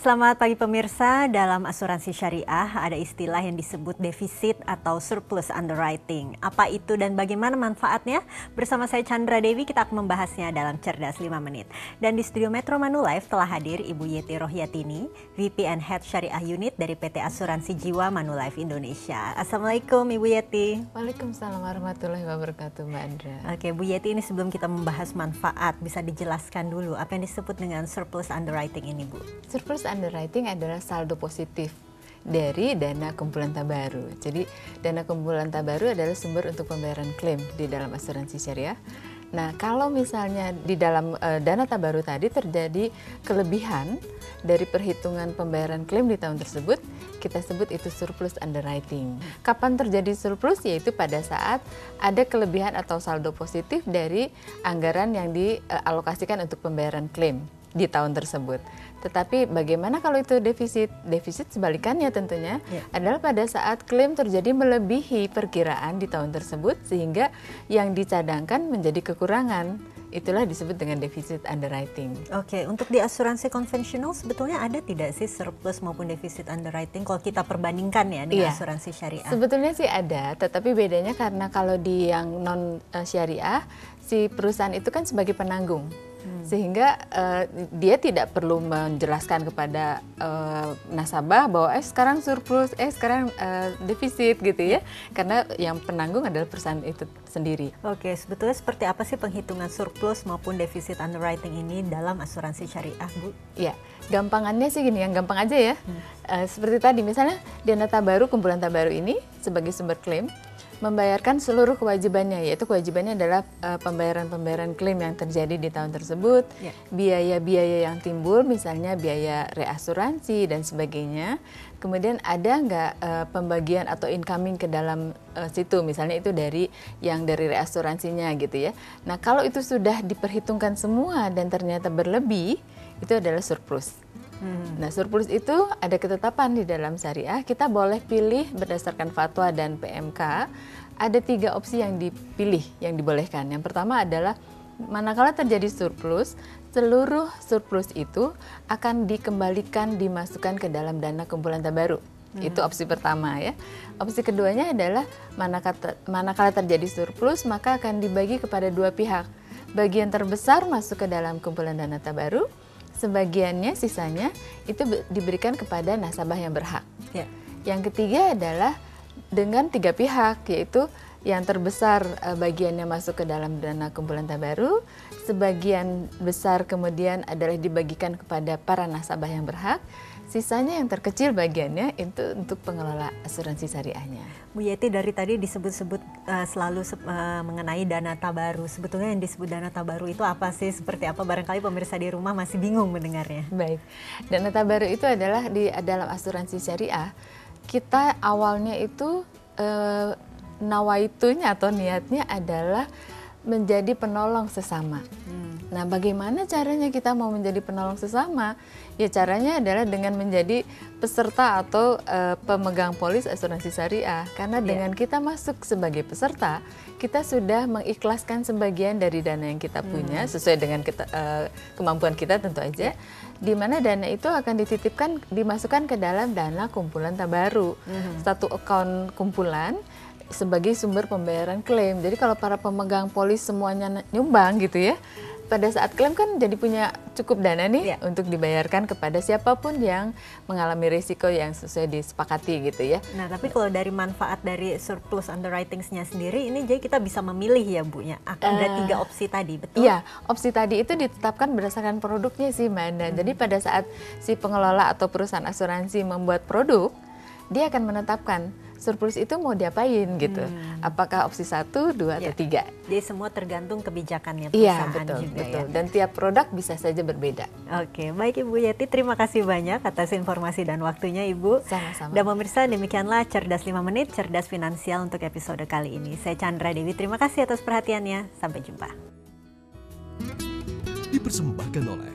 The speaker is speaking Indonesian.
Selamat pagi pemirsa, dalam asuransi syariah ada istilah yang disebut defisit atau surplus underwriting. Apa itu dan bagaimana manfaatnya? Bersama saya Chandra Dewi, kita akan membahasnya dalam Cerdas 5 Menit. Dan di studio Metro Manulife telah hadir Ibu Yeti Rohyatini, VP and Head Syariah Unit dari PT Asuransi Jiwa Manulife Indonesia. Assalamualaikum Ibu Yeti. Waalaikumsalam warahmatullahi wabarakatuh Mbak Andra. Oke Bu Yeti, ini sebelum kita membahas manfaat, bisa dijelaskan dulu apa yang disebut dengan surplus underwriting ini Bu? Surplus underwriting adalah saldo positif dari dana kumpulan tabaru. Jadi dana kumpulan tabaru adalah sumber untuk pembayaran klaim di dalam asuransi syariah. Nah, kalau misalnya di dalam dana tabaru tadi terjadi kelebihan dari perhitungan pembayaran klaim di tahun tersebut, kita sebut itu surplus underwriting. Kapan terjadi surplus? Yaitu pada saat ada kelebihan atau saldo positif dari anggaran yang dialokasikan untuk pembayaran klaim di tahun tersebut. Tetapi bagaimana kalau itu defisit? Defisit sebalikannya tentunya adalah pada saat klaim terjadi melebihi perkiraan di tahun tersebut sehingga yang dicadangkan menjadi kekurangan. Itulah disebut dengan defisit underwriting. Oke, untuk di asuransi konvensional sebetulnya ada tidak sih surplus maupun defisit underwriting kalau kita perbandingkan ya dengan asuransi syariah? Sebetulnya sih ada, tetapi bedanya karena kalau di yang non syariah, si perusahaan itu kan sebagai penanggung. Sehingga dia tidak perlu menjelaskan kepada nasabah bahwa sekarang surplus, sekarang defisit gitu ya. Karena yang penanggung adalah perusahaan itu sendiri. Oke, sebetulnya seperti apa sih penghitungan surplus maupun defisit underwriting ini dalam asuransi syariah, Bu? Ya, gampangannya sih gini, yang gampang aja ya. Seperti tadi misalnya dana tabaru, kumpulan tabaru ini sebagai sumber klaim membayarkan seluruh kewajibannya, yaitu kewajibannya adalah pembayaran-pembayaran klaim yang terjadi di tahun tersebut, biaya-biaya yang timbul, misalnya biaya reasuransi dan sebagainya. Kemudian ada nggak pembagian atau incoming ke dalam situ, misalnya itu dari reasuransinya gitu ya. Nah, kalau itu sudah diperhitungkan semua dan ternyata berlebih, itu adalah surplus. Nah, surplus itu ada ketetapan di dalam syariah, kita boleh pilih berdasarkan fatwa dan PMK, ada 3 opsi yang dipilih, yang dibolehkan. Yang pertama adalah manakala terjadi surplus, seluruh surplus itu akan dikembalikan, dimasukkan ke dalam dana kumpulan tabaru. Itu opsi pertama ya. Opsi keduanya adalah manakala terjadi surplus, maka akan dibagi kepada 2 pihak. Bagian terbesar masuk ke dalam kumpulan dana tabaru, sebagiannya, sisanya itu diberikan kepada nasabah yang berhak. Yang ketiga adalah dengan 3 pihak, yaitu yang terbesar bagiannya masuk ke dalam dana kumpulan tabaru, sebagian besar kemudian adalah dibagikan kepada para nasabah yang berhak, sisanya yang terkecil bagiannya itu untuk pengelola asuransi syariahnya. Bu Yeti, dari tadi disebut-sebut selalu mengenai dana tabaru. Sebetulnya yang disebut dana tabaru itu apa sih? Seperti apa? Barangkali pemirsa di rumah masih bingung mendengarnya. Baik, dana tabaru itu adalah di dalam asuransi syariah. Kita awalnya itu nawaitunya atau niatnya adalah menjadi penolong sesama. Nah, bagaimana caranya kita mau menjadi penolong sesama? Ya, caranya adalah dengan menjadi peserta atau pemegang polis asuransi syariah. Karena dengan kita masuk sebagai peserta, kita sudah mengikhlaskan sebagian dari dana yang kita punya sesuai dengan kemampuan kita tentu aja. Di mana dana itu akan dititipkan, dimasukkan ke dalam dana kumpulan tabaru. Satu account kumpulan sebagai sumber pembayaran klaim. Jadi kalau para pemegang polis semuanya nyumbang gitu ya, pada saat klaim kan jadi punya cukup dana nih untuk dibayarkan kepada siapapun yang mengalami risiko yang sesuai disepakati gitu ya. Nah, tapi kalau dari manfaat dari surplus underwriting-nya sendiri, ini jadi kita bisa memilih ya Bu ya, ada 3 opsi tadi, betul? Iya, opsi tadi itu ditetapkan berdasarkan produknya sih Mbak Anda. Jadi pada saat si pengelola atau perusahaan asuransi membuat produk, dia akan menetapkan surplus itu mau diapain gitu. Apakah opsi 1, 2, atau 3. Jadi semua tergantung kebijakannya perusahaan betul, juga betul. ya. Dan tiap produk bisa saja berbeda. Oke, baik Ibu Yeti, terima kasih banyak atas informasi dan waktunya Ibu. Sama-sama. Dan pemirsa, demikianlah Cerdas 5 Menit, Cerdas Finansial untuk episode kali ini. Saya Chandra Dewi, terima kasih atas perhatiannya. Sampai jumpa. Dipersembahkan oleh